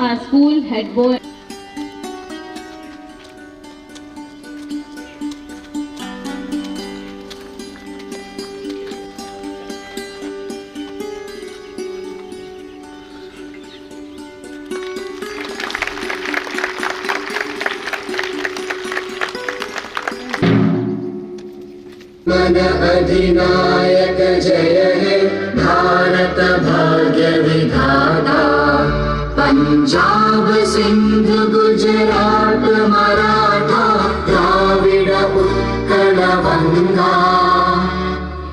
our school head boy. मन अधिनायक जय हे भारत भाग्य विधाता। पंजाब सिंध गुजरात मराठा द्राविड उत्कल गंगा।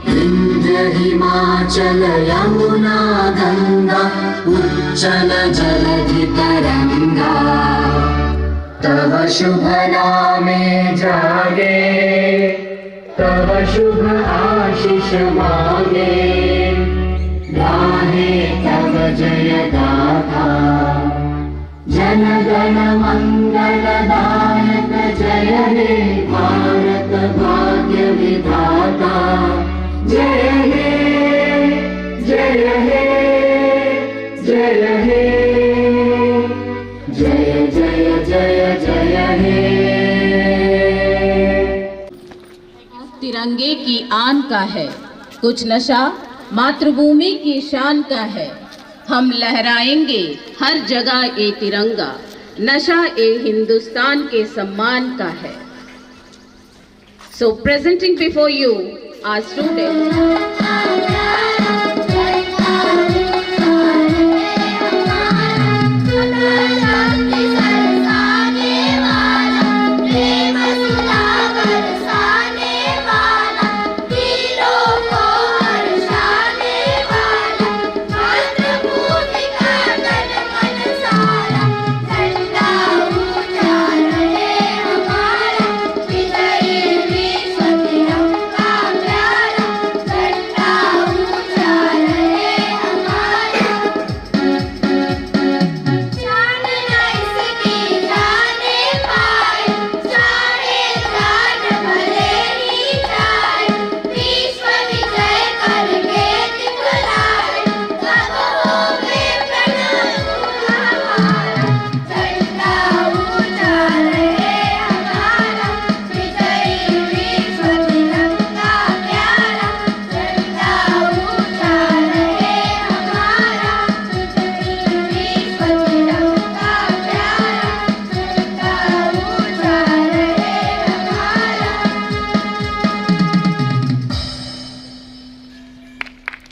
विंध्य हिमाचल यमुना गंगा उच्चल जलधि तरंगा। तव शुभ नामे जागे तव शुभ आशीष मांगे। गाहे तव जय गाथा जन गण मंगल दायक जय हे भारत भाग्य विधाता। जय हे जय हे जय हे जय जय जय जय हे। तिरंगे की आन का है कुछ नशा मातृभूमि की शान का है। हम लहराएंगे हर जगह ये तिरंगा नशा ये हिंदुस्तान के सम्मान का है। So presenting before you our students.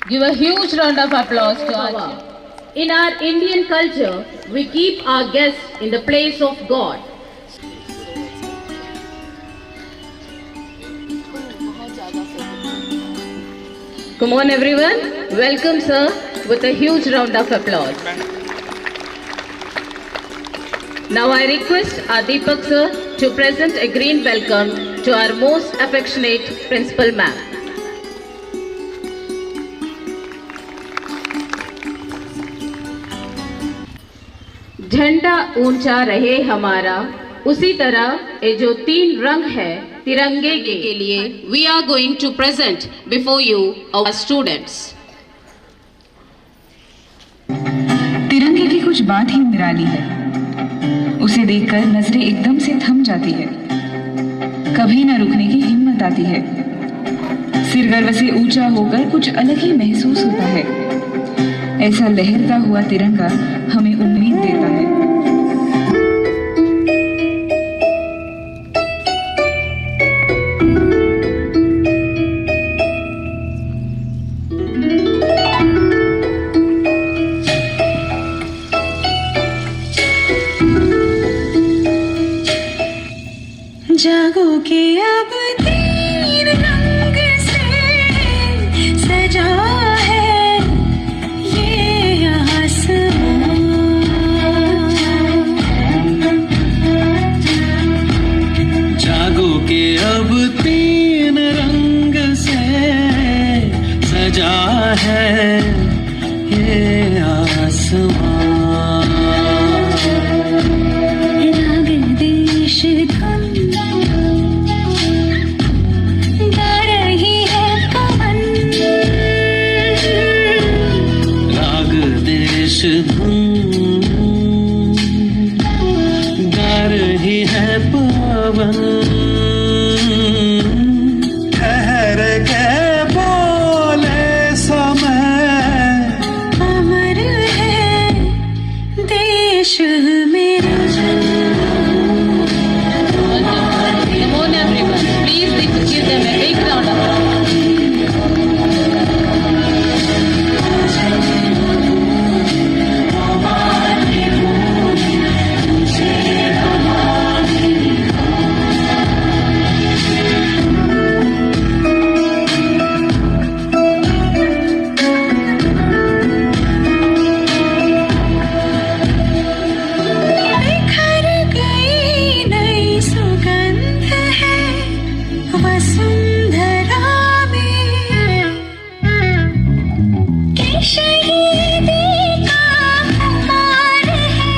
Give a huge round of applause to our children. In our Indian culture, we keep our guests in the place of God. Come on everyone, welcome sir with a huge round of applause. Now I request our Deepak sir to present a green welcome to our most affectionate principal ma'am. झंडा ऊंचा रहे हमारा उसी तरह ये जो तीन रंग है तिरंगे के लिए we are going to present before you our students. तिरंगे की कुछ बात ही निराली है। उसे देखकर नजरें एकदम से थम जाती है। कभी न रुकने की हिम्मत आती है। सिर गर्व से ऊंचा होकर कुछ अलग ही महसूस होता है। ऐसा लहरता हुआ तिरंगा हमें उम्मीद देता है। जागो के अब तीन रंग से सजा है ये आसमां। जागो के अब तीन रंग से सजा है ये आसमां। राग देश धुन धुन पवन ठहर के बोले समय अमर है देश मेरा। Come on everyone, please give them a big round of applause. बिखर गई नई सुगंध है वसुंधरा में कि शहीदी का खुमार है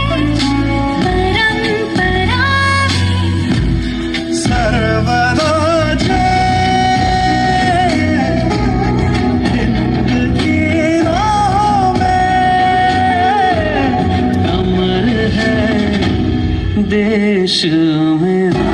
परंपरा में। सर्वदा जय हिंद की राह में अमर है देश मेरा।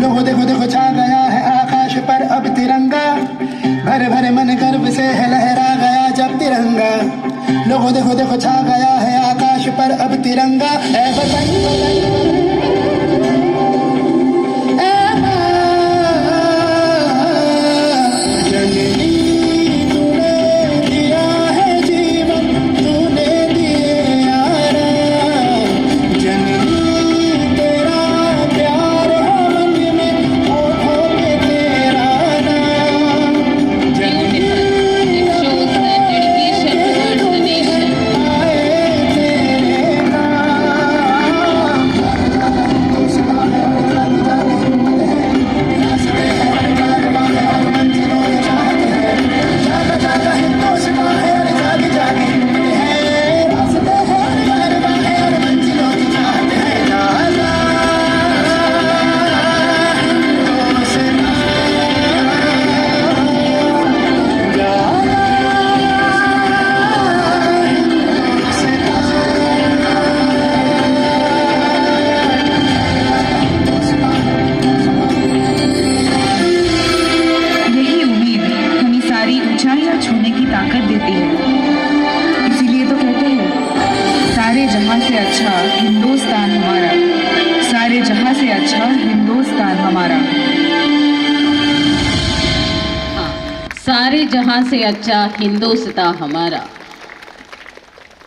लोगो देखो देखो छा गया है आकाश पर अब तिरंगा, भरे भरे मन गर्व से है लहरा गया जब तिरंगा। लोगो देखो देखो छा गया है आकाश पर अब तिरंगा, ऐ वतन ऐ माँ जननी तूने दिया है जीवन, तूने दिए यारा जननी तेरा प्यार है मन में होठों पे तेरा नाम जननी It shows the dedication towards the nation. आए तेरे यही उम्मीद हमें सारी ऊंचाइयां छूने की ताकत देती है। इसीलिए तो कहते हैं सारे जहां से अच्छा हिंदुस्तान हमारा, सारे जहां से अच्छा हिंदुस्तान हमारा। सारे जहां से अच्छा हिंदुस्तान हमारा.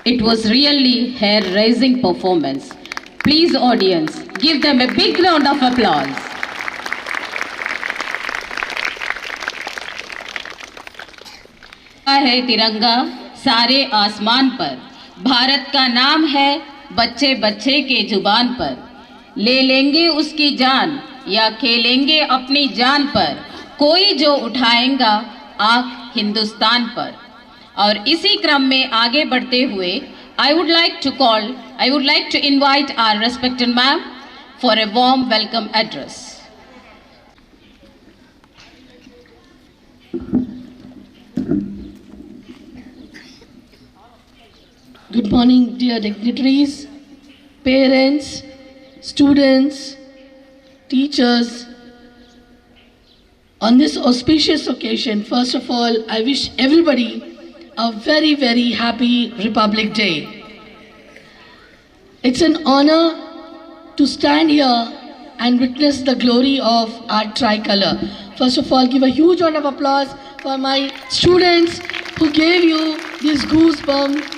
It was really hair-raising performance. Please audience, give them a big round of applause. है तिरंगा सारे आसमान पर, भारत का नाम है बच्चे बच्चे के जुबान पर, ले लेंगे उसकी जान या खेलेंगे अपनी जान पर, कोई जो उठाएगा आँख हिंदुस्तान पर. और इसी क्रम में आगे बढ़ते हुए I would like to invite our respected ma'am for a warm welcome address. Good morning, dear dignitaries, parents, students, teachers. On this auspicious occasion, first of all, I wish everybody a very, very happy Republic Day. It's an honor to stand here and witness the glory of our tricolor. First of all, give a huge round of applause for my students who gave you this goosebumps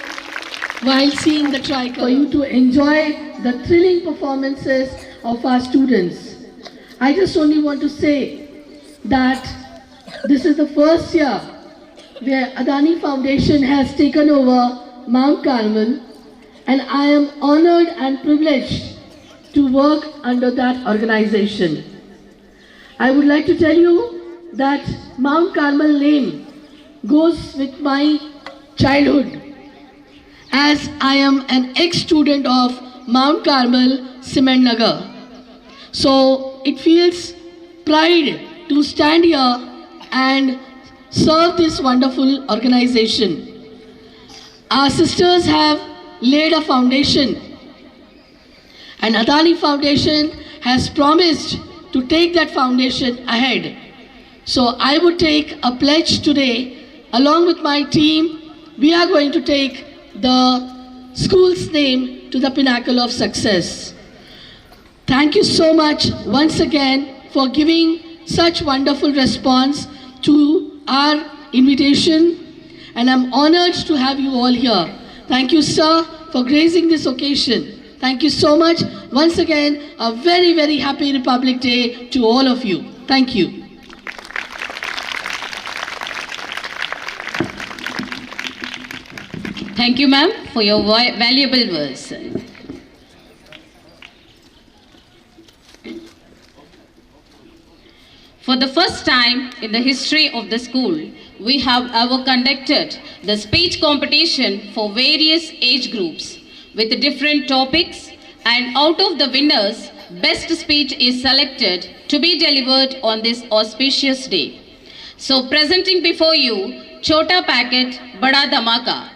while seeing the tricolor, for you to enjoy the thrilling performances of our students. I just only want to say that this is the first year where Adani Foundation has taken over Mount Carmel, and I am honored and privileged to work under that organization. I would like to tell you that Mount Carmel name goes with my childhood. as I am an ex-student of Mount Carmel, Cement Nagar. So it feels pride to stand here and serve this wonderful organization. Our sisters have laid a foundation, and Adani Foundation has promised to take that foundation ahead. So I would take a pledge today, along with my team. We are going to take the school's name to the pinnacle of success. Thank you so much once again for giving such wonderful response to our invitation, and I'm honored to have you all here. Thank you, sir, for gracing this occasion. Thank you so much. Once again, a very, very happy Republic Day to all of you. Thank you. Thank you, ma'am, for your valuable words. For the first time in the history of the school, we have ever conducted the speech competition for various age groups with different topics, and out of the winners, best speech is selected to be delivered on this auspicious day. So presenting before you, Chota Packet Bada Dhamaka,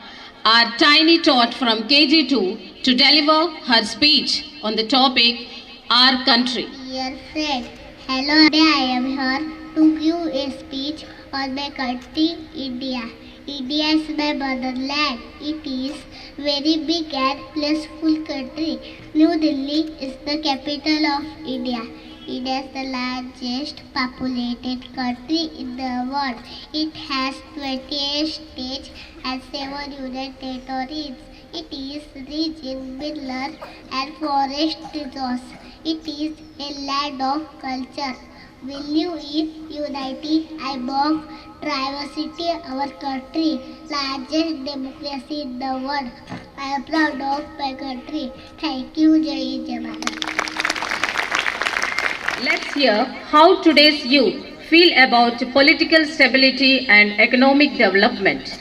our tiny tot from KG2 to deliver her speech on the topic, Our Country. Dear friend, hello, today I am here to give a speech on my country, India. India is my motherland. It is very big and blissful country. New Delhi is the capital of India. India is the largest populated country in the world. It has 28 states and 7 union territories. It is rich in mineral and forest resources. It is a land of culture. We live in unity among diversity. Our country, largest democracy in the world. I am proud of my country. Thank you, Jai Hind, Jai Bharat. Let's hear how today's youth feel about political stability and economic development.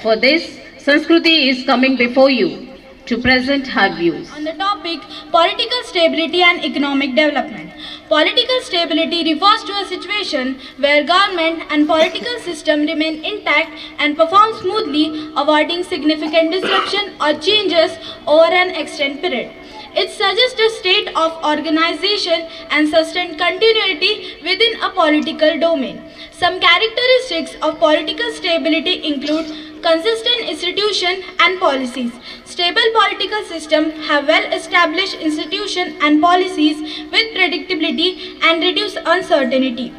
For this, Sanskruti is coming before you to present her views. On the topic political stability and economic development. Political stability refers to a situation where government and political system remain intact and perform smoothly, avoiding significant disruption or changes over an extended period. It suggests a state of organization and sustained continuity within a political domain. Some characteristics of political stability include consistent institutions and policies. Stable political systems have well-established institutions and policies with predictability and reduce uncertainty.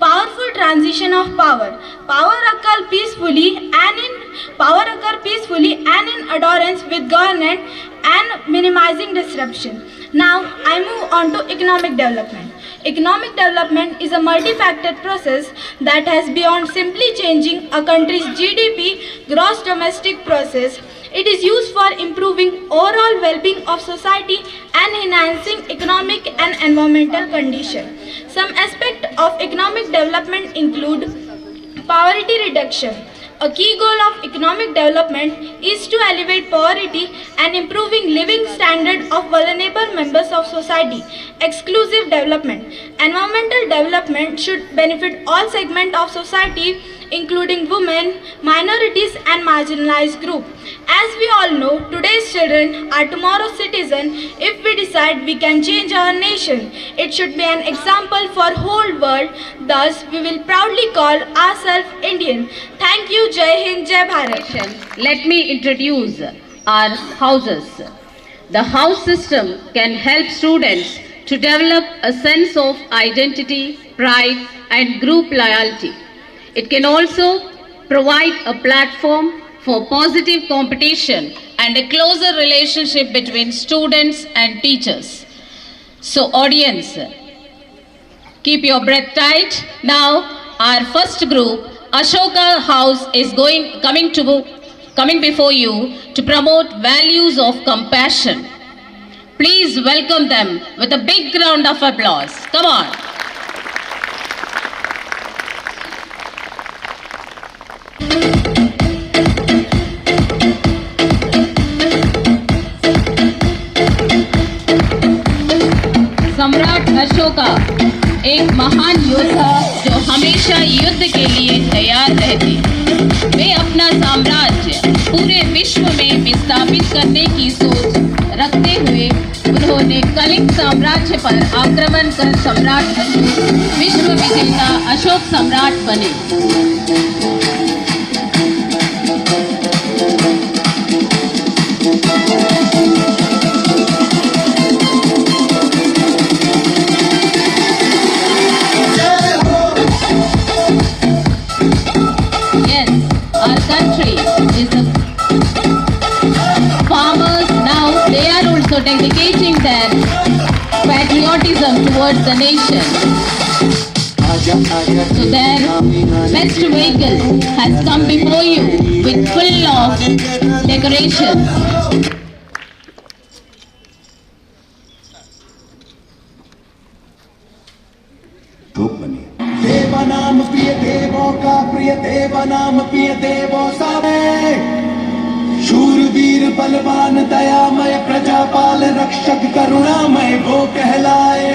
Powerful transition of power. Power occur peacefully and in adherence with government and minimizing disruption. Now I move on to economic development. Economic development is a multifaceted process that has beyond simply changing a country's GDP, gross domestic process. It is used for improving overall well-being of society and enhancing economic and environmental conditions. Some aspects of economic development include poverty reduction. A key goal of economic development is to elevate poverty and improving living standard of vulnerable members of society. Exclusive development. Environmental development should benefit all segments of society, including women, minorities and marginalized groups. As we all know, today's children are tomorrow's citizens. If we decide we can change our nation, it should be an example for whole world. Thus, we will proudly call ourselves Indian. Thank you. Jai Hind, Jai Bharat. Let me introduce our houses. The house system can help students to develop a sense of identity, pride and group loyalty. It can also provide a platform for positive competition and a closer relationship between students and teachers. So audience, keep your breath tight. Now our first group, Ashoka House, is coming before you to promote values of compassion. Please welcome them with a big round of applause. Come on. महान योद्धा जो हमेशा युद्ध के लिए तैयार रहते। वे अपना साम्राज्य पूरे विश्व में विस्थापित करने की सोच रखते हुए उन्होंने कलिंग साम्राज्य पर आक्रमण कर सम्राट विश्व विजेता अशोक सम्राट बने। Yes, our country is a farmers now. They are also dedicating their patriotism towards the nation. So their best vehicle has come before you with full of decorations. देवनाम प्रिय देवों का प्रिय देवनाम प्रिय देवों सारे शूरवीर बलवान दयामय प्रजापाल रक्षक करुणामय वो कहलाए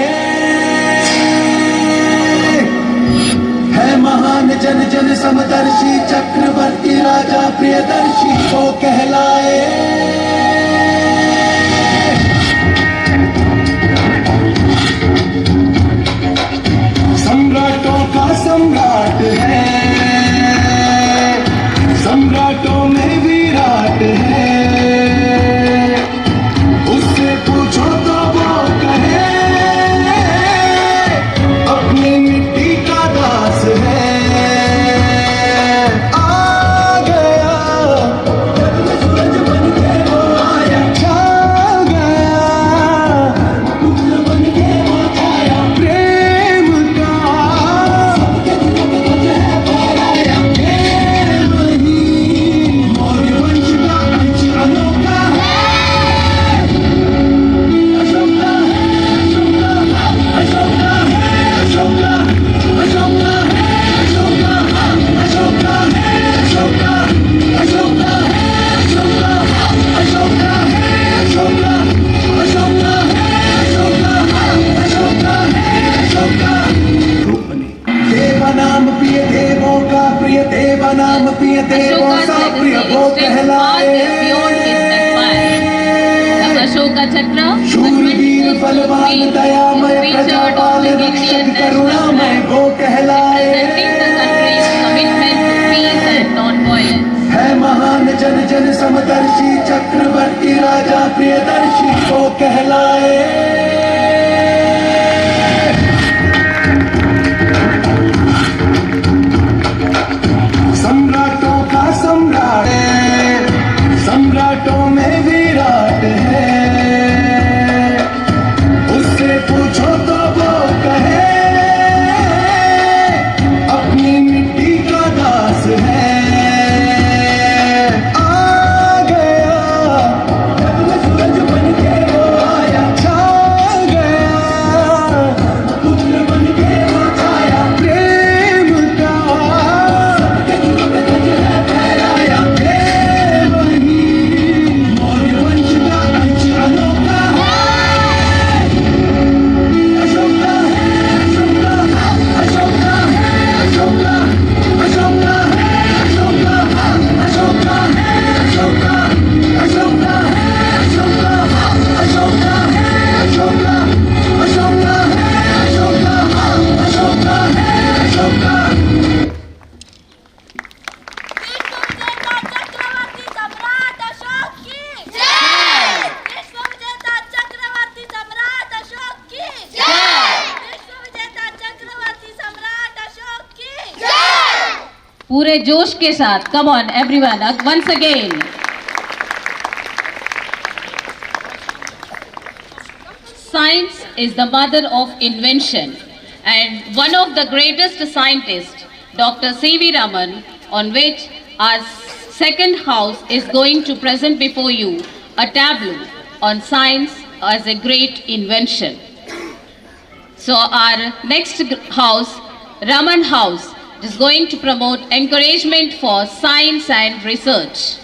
है महान जन जन समदर्शी चक्रवर्ती राजा प्रियदर्शी वो कहलाए। सम्राटों का सम्राट है, सम्राटों में विराट है, उससे पूछो तो वो कहे अपनी मिट्टी का दास है। आ गया सूरज बन के वो आया, छा गया पुत्र बन के वो छाया, प्रेम का देवनाम प्रिय देवों का प्रिय देवनाम प्रिय देवों सा प्रिय वो कहलाए। अशोका चक्र शूरवीर बलवान दयामय प्रजापाल रक्षक करुणामय वो कहलाए है महान जन जन समदर्शी चक्रवर्ती राजा प्रियदर्शी वो कहलाए। सम्राटों का सम्राट है, सम्राटों में विराट है, उससे पूछो तो वो कहे अपनी मिट्टी का दास है। आ गया सूरज बन के वो आया, छा गया पुत्र बन के वो छाया, प्रेम का पूरे जोश के साथ come on everyone once again. Science is the mother of invention, and one of the greatest scientists, Dr. C.V. Raman, on which our second house is going to present before you a tableau on science as a great invention. So our next house, Raman House, is going to promote encouragement for science and research.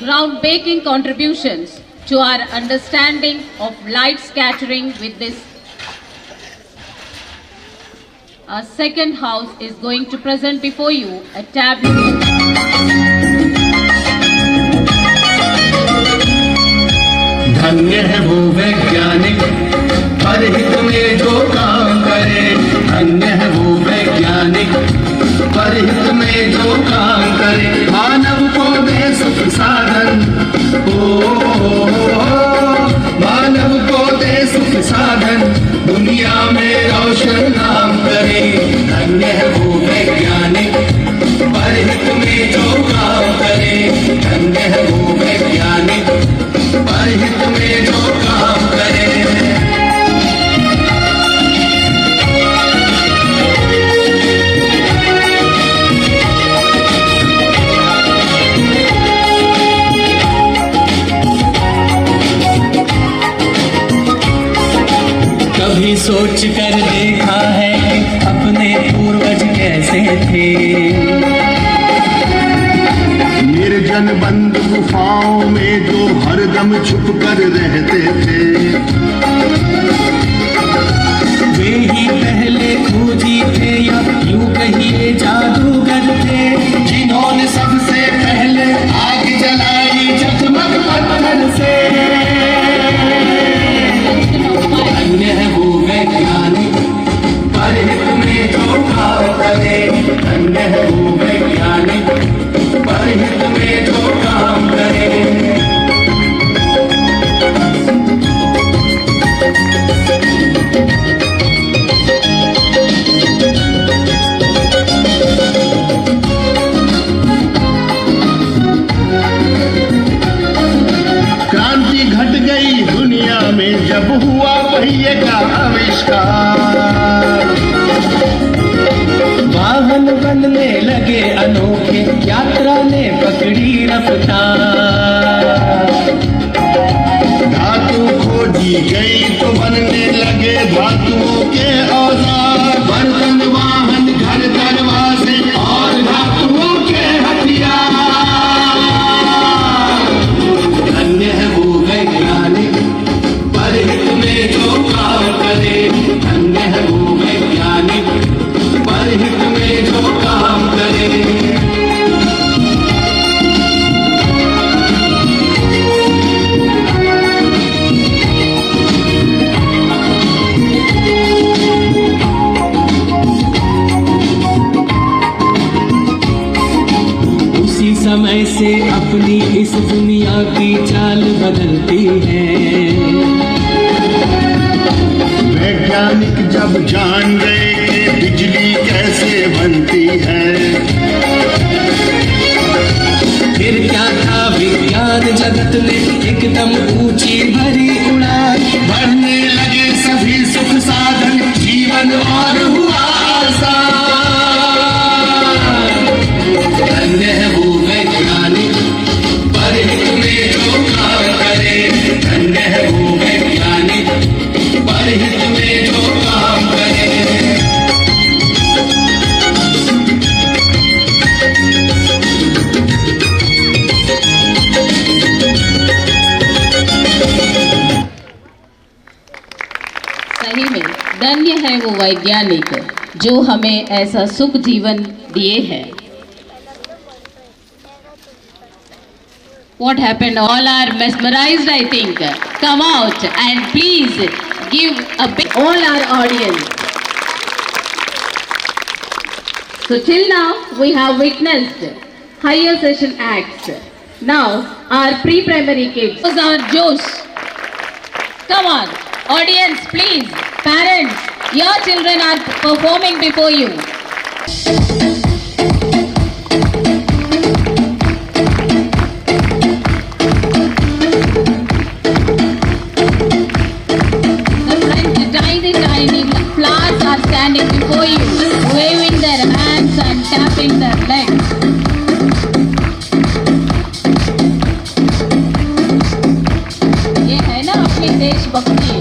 Groundbreaking contributions to our understanding of light scattering with this. Our second house is going to present before you a tableau. धन्य है वो वैज्ञानिक परहित में जो काम करे, धन्य है वो वैज्ञानिक परहित में जो काम करे, मानव को दे सुख साधन, मानव को दे सुख साधन, दुनिया में रोशन नाम करे, धन्य है वो वैज्ञानिक परहित में जो काम करे, धन्य है वो वैज्ञानिक परहित में जो काम करे। कभी सोच कर देखा है अपने पूर्वज कैसे थे, निर्जन बंद गुफाओं में जो हरदम छुप कर रहते थे, वे ही पहले खोजी थे या यूं कहिए जादूगर थे, जिन्होंने सबसे पहले आग जलाई जगमग पत्थर से। धन्य है वो वैज्ञानिक परहित में जो काम करे, धन्य है वो वैज्ञानिक परहित में जो काम करे। क्रांति घट गई दुनिया में जब हुआ पहिए का आविष्कार, वाहन बनने लगे अनोखे, यात्रा ने पकड़ी रफ्तार, धातु खोजी गई तो बनने लगे धातुओं के औजार, बर्तन वाहन घर दरवाजे और धातुओं के हथियार। धन्य है वो वैज्ञानिक परहित में जो काम करे, धन्य है वो वैज्ञानिक परहित में जो काम करे। उसी समय से अपनी इस दुनिया की चाल बदलती है, वैज्ञानिक जब जान गए कि बिजली कैसे बनती है, फिर क्या था विज्ञान जगत ने एकदम ऊंची भरी उड़ान, बढ़ने लगे सभी सुख साधन, जीवन और हुआ आसान। धन्य है वो वैज्ञानिक परहित में जो काम करे, धन्य है वो वैज्ञानिक परहित में जो काम करे। सही में धन्य है वो वैज्ञानिक जो हमें ऐसा सुख जीवन दिए हैं। What happened? All are mesmerized, I think. Come out and please give a big all our audience. So till now we have witnessed higher session acts. Now our pre-primary kids. Those are Josh. Come on, audience, please. Parents, your children are performing before you. Tiny flowers are standing before you, waving their hands and tapping their legs. ये है ना अपनी देशभक्ति।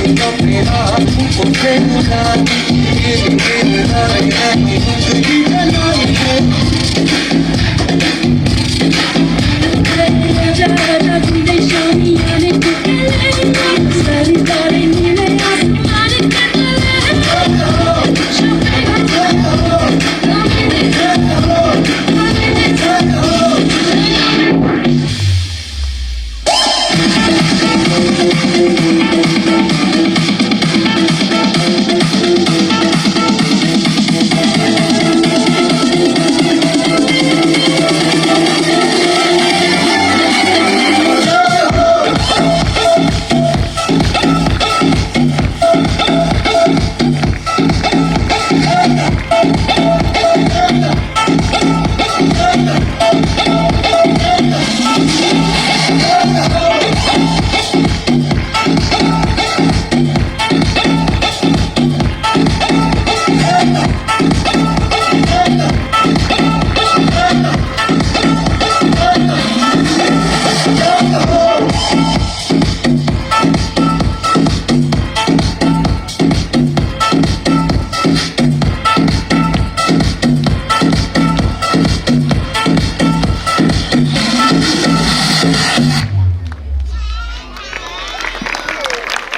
अपने आप को खेलना ये मेरा है जिंदगी बनाई है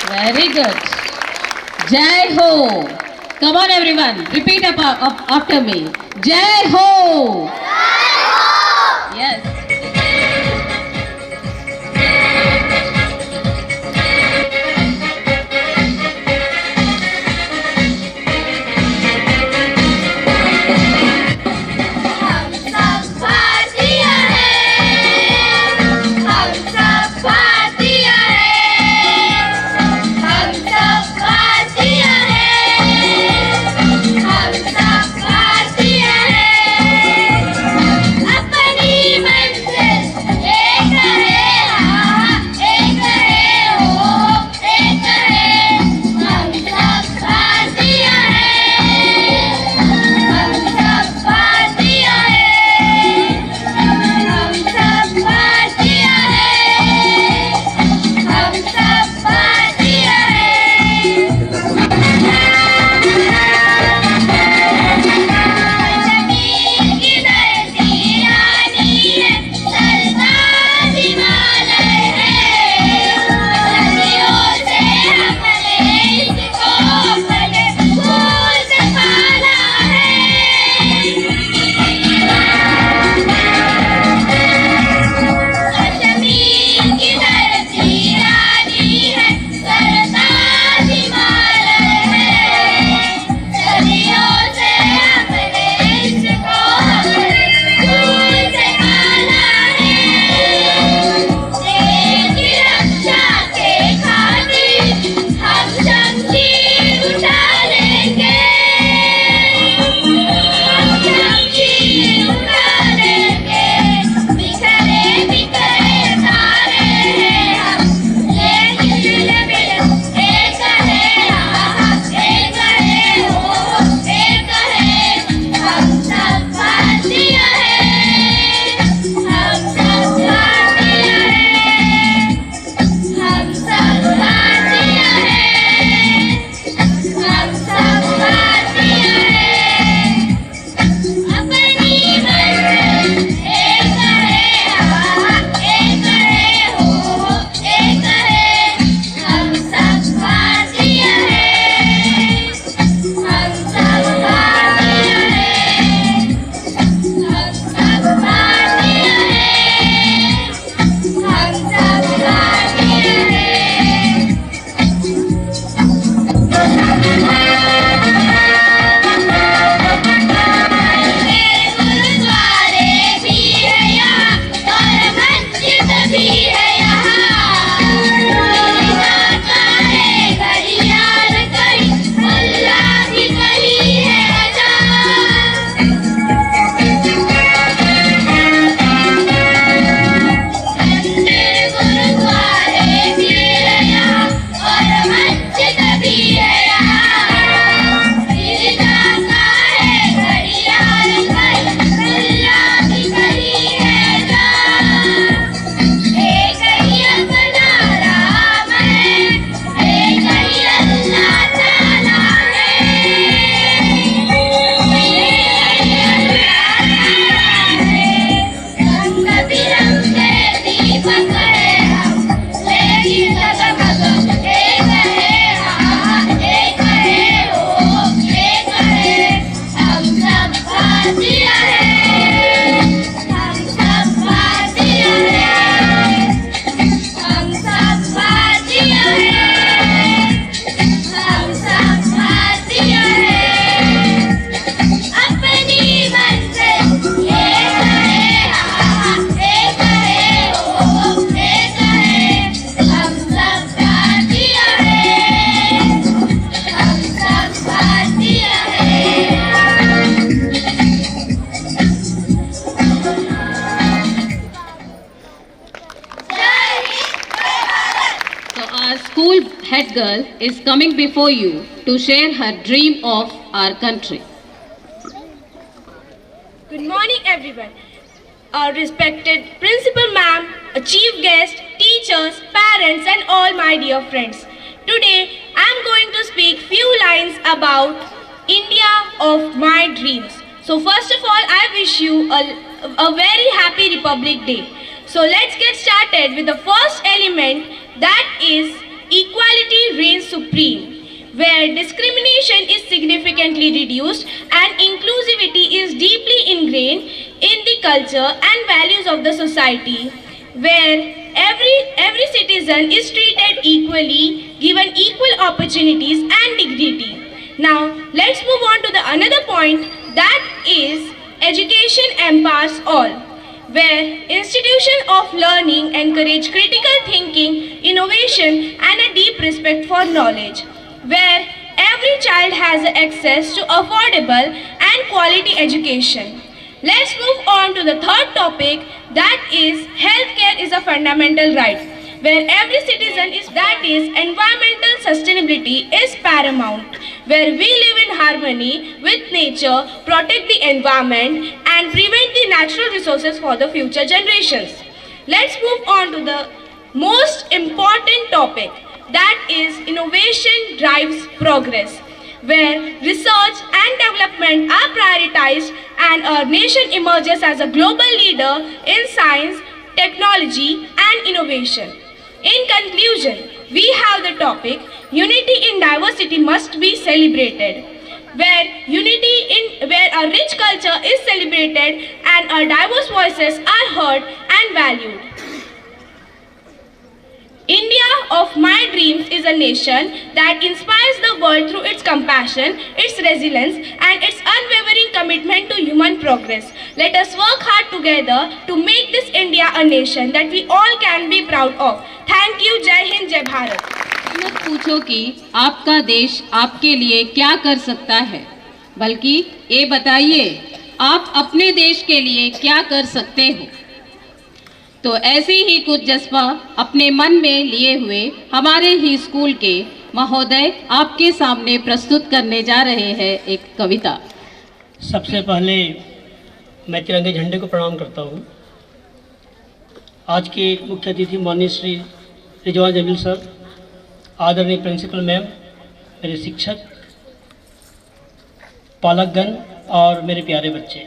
Very good. Jai Ho. Come on everyone, repeat after me. Jai Ho. Jai Ho. Yes. अपनी is coming before you to share her dream of our country. Good morning, everyone. Our respected principal ma'am, a chief guest, teachers, parents, and all my dear friends. Today, I am going to speak few lines about India of my dreams. So first of all, I wish you a very happy Republic Day. So let's get started with the first element, that is equality reigns supreme, where discrimination is significantly reduced and inclusivity is deeply ingrained in the culture and values of the society, where every citizen is treated equally, given equal opportunities and dignity. Now let's move on to the another point, that is education empowers all, where institutions of learning encourage critical thinking, innovation and a deep respect for knowledge, where every child has access to affordable and quality education. Let's move on to the third topic, that is healthcare is a fundamental right, where every citizen is, that is environmental sustainability is paramount, where we live in harmony with nature, protect the environment and prevent the natural resources for the future generations. Let's move on to the most important topic, that is innovation drives progress, where research and development are prioritized and our nation emerges as a global leader in science, technology and innovation. In conclusion, we have the topic, unity in diversity must be celebrated, where where a rich culture is celebrated and our diverse voices are heard and valued. India of my dreams is a nation that inspires the world through its compassion, its resilience and its unwavering commitment to human progress. Let us work hard together to make this India a nation that we all can be proud of. Thank you. Jai Hind, Jai Bharat. मत पूछो कि आपका देश आपके लिए क्या कर सकता है, बल्कि ये बताइए आप अपने देश के लिए क्या कर सकते हो। तो ऐसे ही कुछ जज्बा अपने मन में लिए हुए हमारे ही स्कूल के महोदय आपके सामने प्रस्तुत करने जा रहे हैं एक कविता। सबसे पहले मैं तिरंगे झंडे को प्रणाम करता हूँ। आज के मुख्य अतिथि माननीय श्री रिजवान जमील सर, आदरणीय प्रिंसिपल मैम, मेरे शिक्षक, पालकगण और मेरे प्यारे बच्चे,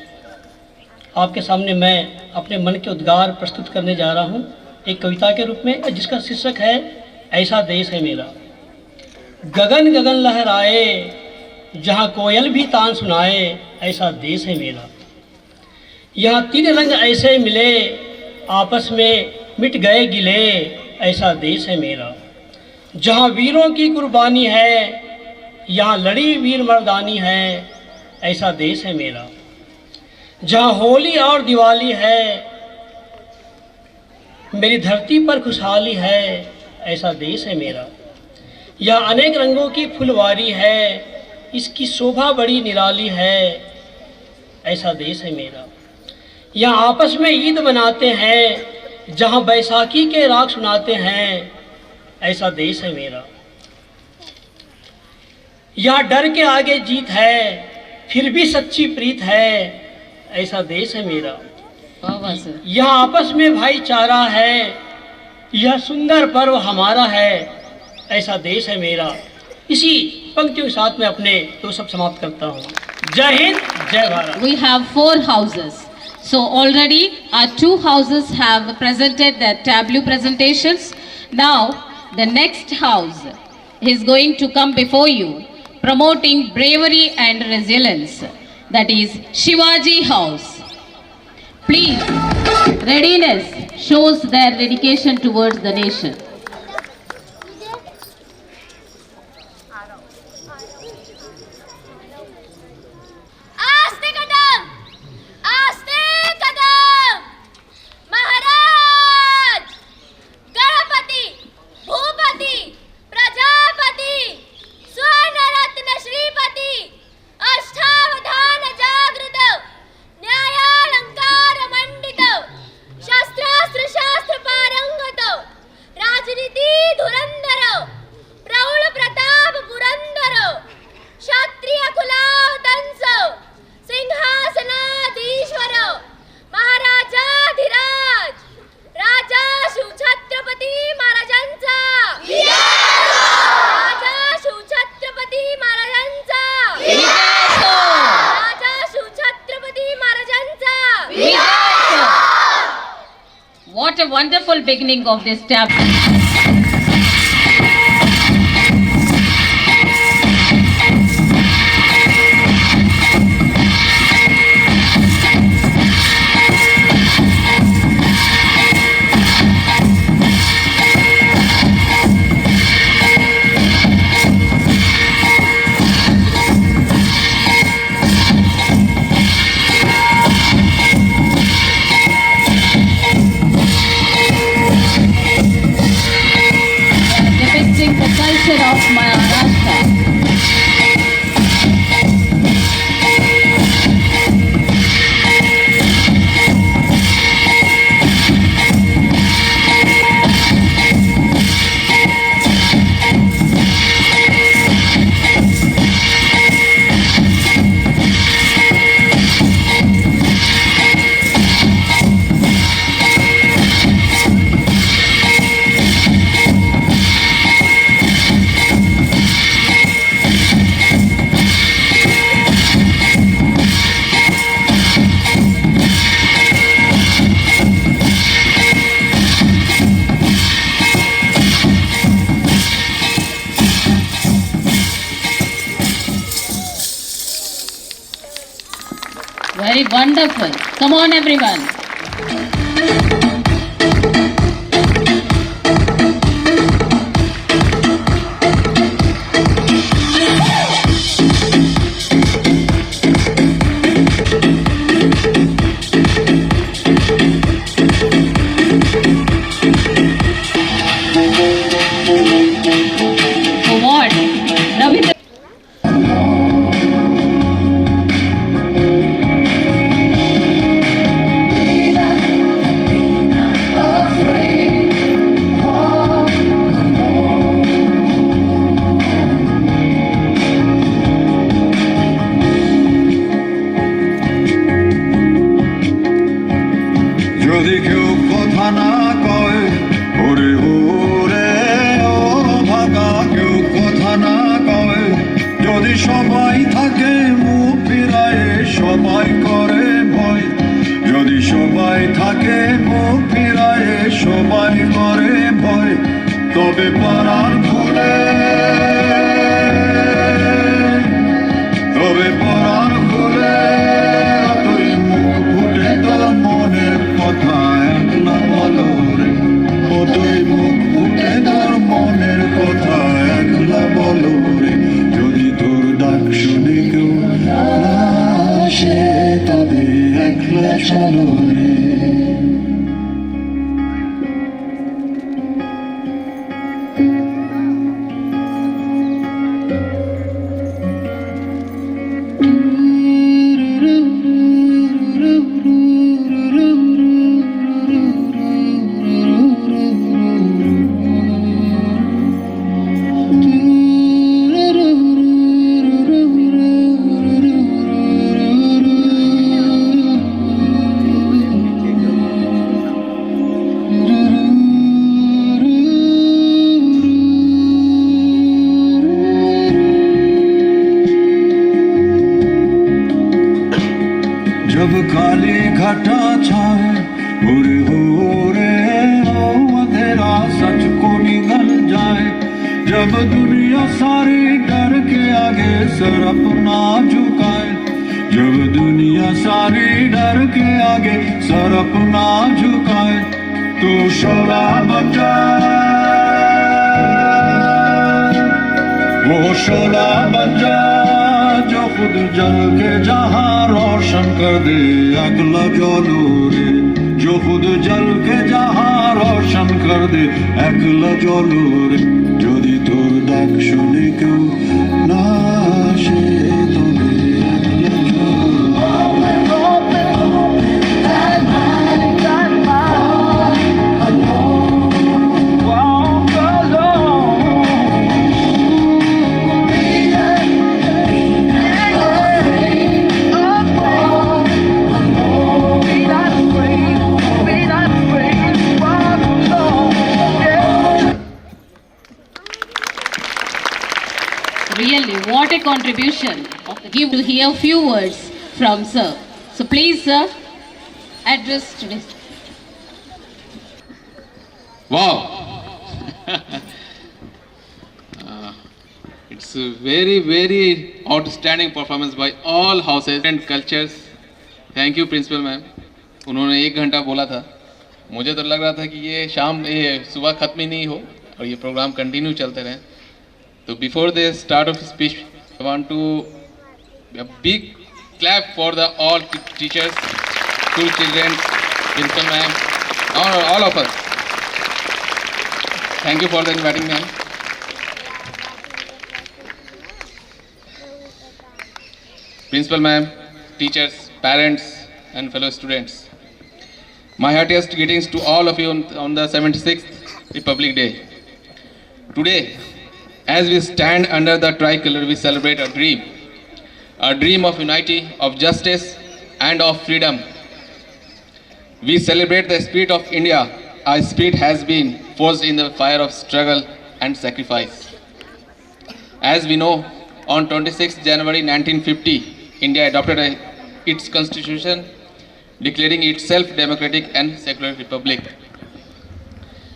आपके सामने मैं अपने मन के उद्गार प्रस्तुत करने जा रहा हूँ एक कविता के रूप में, जिसका शीर्षक है ऐसा देश है मेरा। गगन गगन लहराए जहाँ कोयल भी तान सुनाए, ऐसा देश है मेरा। यहाँ तीन रंग ऐसे मिले आपस में मिट गए गिले, ऐसा देश है मेरा। जहाँ वीरों की कुर्बानी है यहाँ लड़ी वीर मर्दानी है, ऐसा देश है मेरा। जहाँ होली और दिवाली है मेरी धरती पर खुशहाली है, ऐसा देश है मेरा। यहाँ अनेक रंगों की फुलवारी है, इसकी शोभा बड़ी निराली है, ऐसा देश है मेरा। यहाँ आपस में ईद मनाते हैं, जहाँ बैसाखी के राग सुनाते हैं, ऐसा देश है मेरा। यहाँ डर के आगे जीत है फिर भी सच्ची प्रीत है, ऐसा देश है मेरा। यहाँ आपस में भाईचारा है, यह सुंदर पर्व हमारा है, ऐसा देश है मेरा। इसी पंक्तियों के साथ मैं अपने दो शब्द समाप्त करता हूँ। जय हिंद, जय Bharat. We have 4 houses. So already our 2 houses have presented their tableau presentations. Now the next house is going to come before you, promoting bravery and resilience. That is Shivaji House. Please, readiness shows their dedication towards the nation. धुरंधर प्रौढ़ Pratap successful beginning of this chapter. Depicting the culture of Maharashtra. Very wonderful. Come on, everyone. For what? Navita. যদি কেউ কথা না কয় ওরে ওরে ও ভাগা কেউ কথা না কয় যদি সবাই থাকে মুখ ফিরায় সবাই করে ভয় যদি সবাই থাকে মুখ ফিরায় সবাই করে ভয় তবে পারার ভুলে তবে পারার ভুলে তুই মুখ ফুটে তোর মনের কথা একলা বলো রে ও তুই মুখ ফুটে তোর মনের কথা একলা বলো রে যদি তোর ডাক শুনে কেউ না আসে তবে একলা চলো রে जब काली घटा छाए उरे हो रे हो अंधेरा सच को निगल जाए जब दुनिया सारी डर के आगे सर अपना झुकाए जब दुनिया सारी डर के आगे सर अपना झुकाए तो शोला बचा वो शोला बचा जो खुद जल के जहां रोशन कर दे अगला जलो रे जो खुद जल के जहां रोशन कर दे अगला जलो रे যদি তোর ডাক শুনে কেউ না আসে তবে একলা Really, what a contribution. Give to hear few words from sir. So please, sir, address today's. Wow! It's a very, very outstanding performance by all houses and cultures. Thank you, Principal Ma'am. उन्होंने 1 घंटा बोला था, मुझे तो लग रहा था कि ये सुबह खत्म ही नहीं हो और ये प्रोग्राम कंटिन्यू चलते रहे. तो before the start of speech, I want to a big clap for the all teachers, school children, Principal Ma'am, all of us. Thank you for the inviting, ma'am. Principal Ma'am, teachers, parents, and fellow students. My heartiest greetings to all of you on the 76th Republic Day. Today, as we stand under the tricolor, we celebrate a dream of unity, of justice, and of freedom. We celebrate the spirit of India. Our spirit has been forged in the fire of struggle and sacrifice. As we know, on 26 January 1950, India adopted its constitution, declaring itself democratic and secular republic.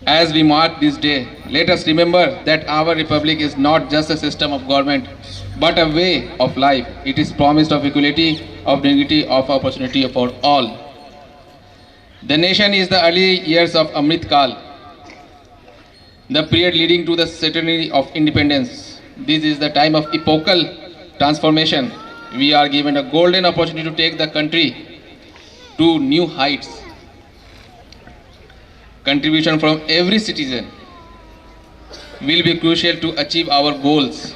As we mark this day, let us remember that our republic is not just a system of government, but a way of life. It is promised of equality, of dignity, of opportunity for all. The nation is the early years of Amrit Kal, the period leading to the centenary of independence. This is the time of epochal transformation. We are given a golden opportunity to take the country to new heights. Contribution from every citizen will be crucial to achieve our goals.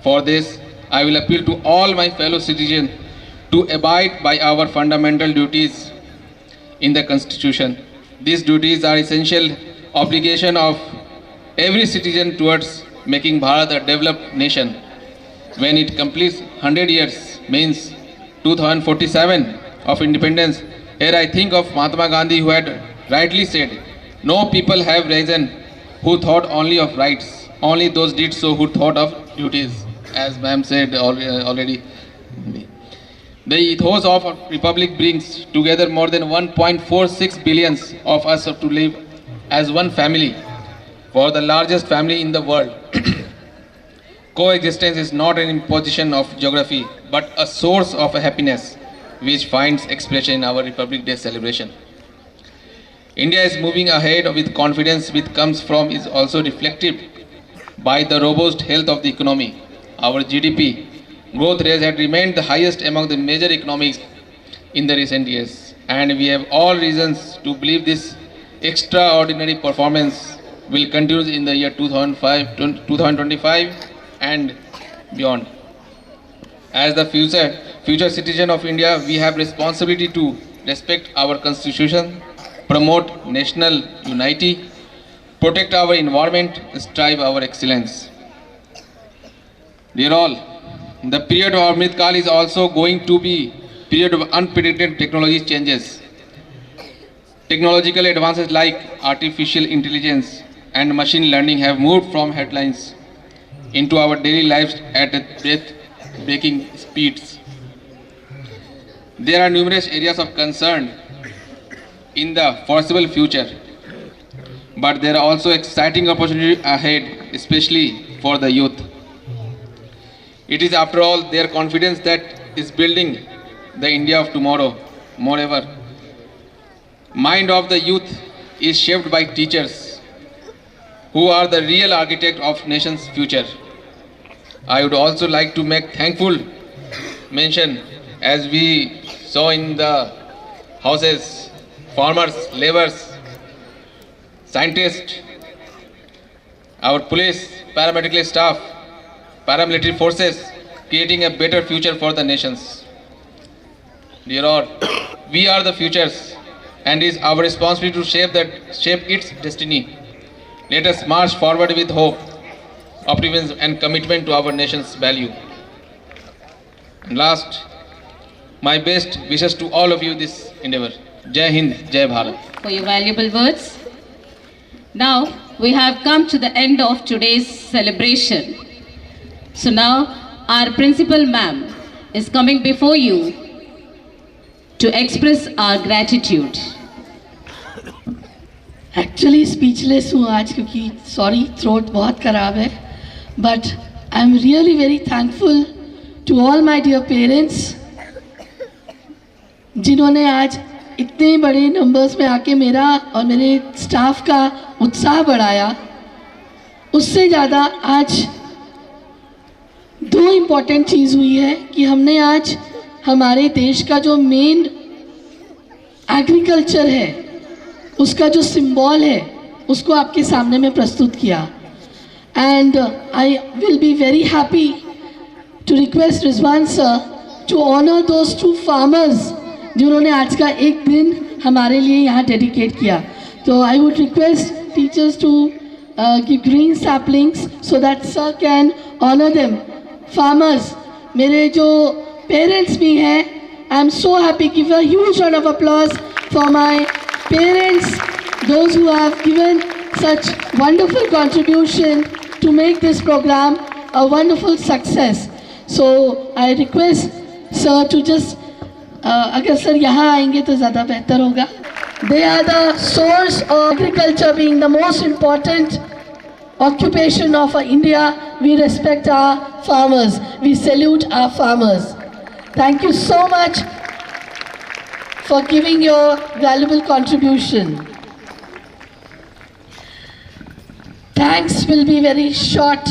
For this, I will appeal to all my fellow citizens to abide by our fundamental duties in the Constitution. These duties are essential obligation of every citizen towards making Bharat a developed nation. When it completes 100 years, means 2047 of independence, here I think of Mahatma Gandhi, who had rightly said, "No people have risen who thought only of rights, only those did so who thought of duties," as ma'am said already. The ethos of a republic brings together more than 1.46 billion of us to live as one family, for the largest family in the world. Coexistence is not an imposition of geography, but a source of happiness which finds expression in our Republic Day celebration. India is moving ahead with confidence, which comes from is also reflected by the robust health of the economy. Our GDP growth rate had remained the highest among the major economies in the recent years, and we have all reasons to believe this extraordinary performance will continue in the year 2025 and beyond. As the future citizen of India, we have responsibility to respect our constitution, promote national unity, protect our environment, strive our excellence. Dear all, the period of Amrit Kal is also going to be period of unprecedented technology changes. Technological advances like artificial intelligence and machine learning have moved from headlines into our daily lives at breathtaking speeds. There are numerous areas of concern in the foreseeable future, but there are also exciting opportunities ahead, especially for the youth. It is, after all, their confidence that is building the India of tomorrow. Moreover, mind of the youth is shaped by teachers, who are the real architect of nation's future. I would also like to make thankful mention, as we saw in the houses, farmers, laborers, scientists, our police, paramedical staff, paramilitary forces, creating a better future for the nations. Dear all, we are the futures, and it is our responsibility to shape its destiny. Let us march forward with hope, optimism, and commitment to our nation's value. And last, my best wishes to all of you this endeavor. Jai Hind, Jai Bharat. For your valuable words. Now we have come to the end of today's celebration. So now our principal ma'am is coming before you to express our gratitude. Actually speechless हूँ आज, क्योंकि sorry throat बहुत ख़राब है, but I am really very thankful to all my dear parents जिन्होंने आज इतने बड़े नंबर्स में आके मेरा और मेरे स्टाफ का उत्साह बढ़ाया। उससे ज़्यादा आज दो इम्पॉर्टेंट चीज़ हुई है कि हमने आज हमारे देश का जो मेन एग्रीकल्चर है, उसका जो सिंबल है, उसको आपके सामने में प्रस्तुत किया। And I will be very happy to request Rizwan sir to honour those 2 farmers जिन्होंने आज का एक दिन हमारे लिए यहाँ डेडिकेट किया। तो I would request teachers to give green saplings so that sir can honour them. Farmers, मेरे जो पेरेंट्स भी हैं, I am so happy. Give a huge round of applause for my parents, those who have given such wonderful contribution to make this program a wonderful success. So I request sir to just अगर sir यहाँ आएंगे तो ज़्यादा बेहतर होगा। They are the source of agriculture, being the most important occupation of India. We respect our farmers. We salute our farmers. Thank you so much for giving your valuable contribution. Thanks will be very short,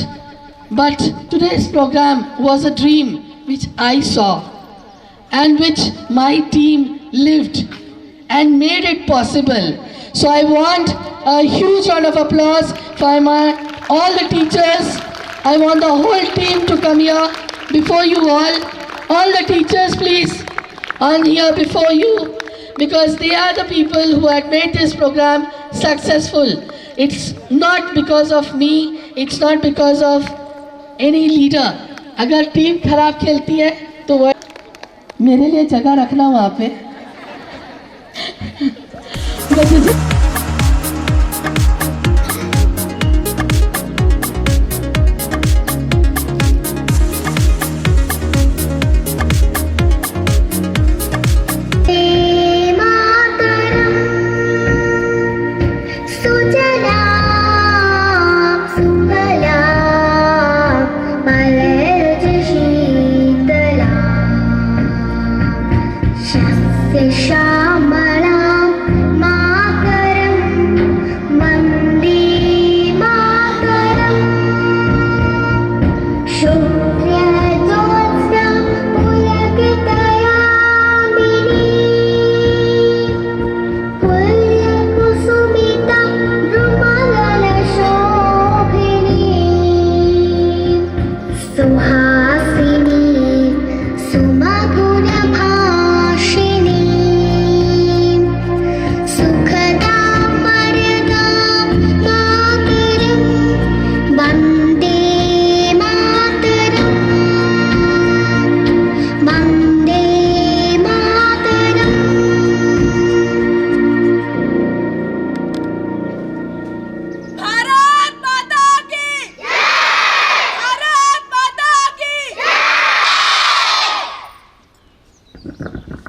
but today's program was a dream which I saw and which my team lived and made it possible. So I want a huge round of applause for all the teachers. I want the whole team to come here before you all the teachers please on here before you, because they are the people who had made this program successful. It's not because of me, it's not because of any leader. अगर team खराब खेलती है तो वो मेरे लिए जगह रखना वहाँ पे।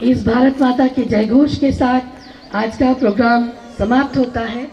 इस भारत माता के जयघोष के साथ आज का प्रोग्राम समाप्त होता है।